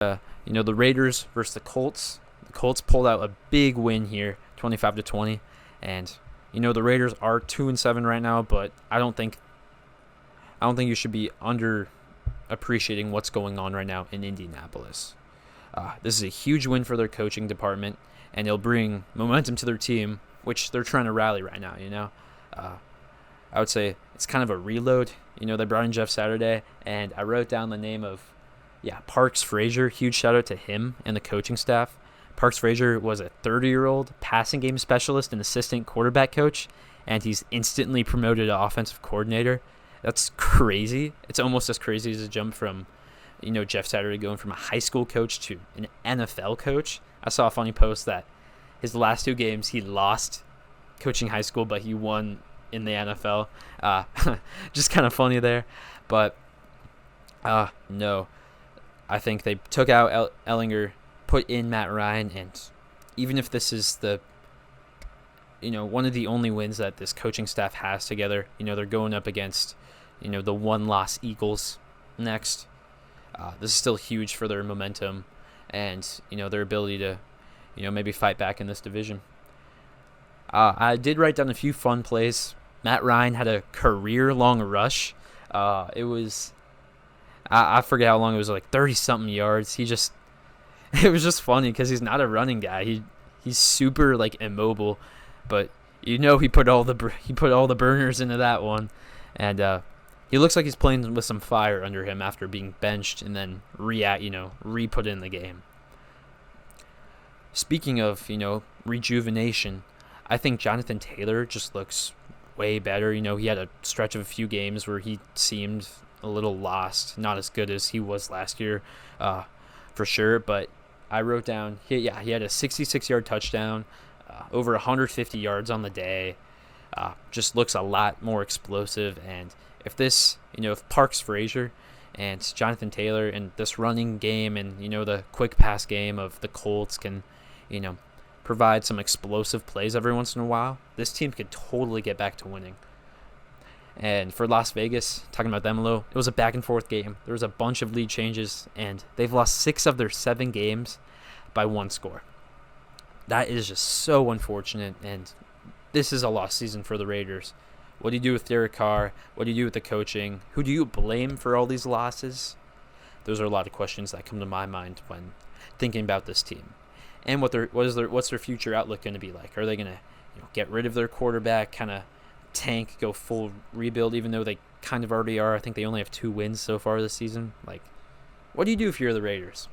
The Raiders versus the Colts. The Colts pulled out a big win here, 25-20, and the Raiders are 2-7 right now, but I don't think you should be under appreciating what's going on right now in Indianapolis. This is a huge win for their coaching department, and it'll bring momentum to their team, which they're trying to rally right now. I would say it's kind of a reload. They brought in Jeff Saturday, and I wrote down the name of Parks Frazier. Huge shout out to him and the coaching staff. Parks Frazier was a 30-year-old passing game specialist and assistant quarterback coach, and he's instantly promoted to offensive coordinator. That's crazy. It's almost as crazy as a jump from, Jeff Saturday going from a high school coach to an NFL coach. I saw a funny post that his last 2 games he lost coaching high school, but he won in the NFL. Just kind of funny there. But, no. I think they took out Ellinger, put in Matt Ryan, and even if this is one of the only wins that this coaching staff has together, they're going up against, the one-loss Eagles next. This is still huge for their momentum and, their ability to, maybe fight back in this division. I did write down a few fun plays. Matt Ryan had a career-long rush. It was... I forget how long it was, like 30-something yards. It was just funny because he's not a running guy. He's super immobile, but he put all the burners into that one, and he looks like he's playing with some fire under him after being benched and then re-put in the game. Speaking of rejuvenation, I think Jonathan Taylor just looks way better. He had a stretch of a few games where he seemed a little lost, not as good as he was last year, for sure. But I wrote down, he had a 66-yard touchdown, over 150 yards on the day. Just looks a lot more explosive. And if Parks Frazier and Jonathan Taylor and this running game and the quick pass game of the Colts can, provide some explosive plays every once in a while, this team could totally get back to winning. And for Las Vegas, talking about them a little, it was a back-and-forth game. There was a bunch of lead changes, and they've lost 6 of their 7 games by 1 score. That is just so unfortunate, and this is a lost season for the Raiders. What do you do with Derek Carr? What do you do with the coaching? Who do you blame for all these losses? Those are a lot of questions that come to my mind when thinking about this team. And what's their future outlook going to be like? Are they going to get rid of their quarterback, kind of tank, go full rebuild, even though they kind of already are? I think they only have 2 wins so far this season. What do you do if you're the Raiders?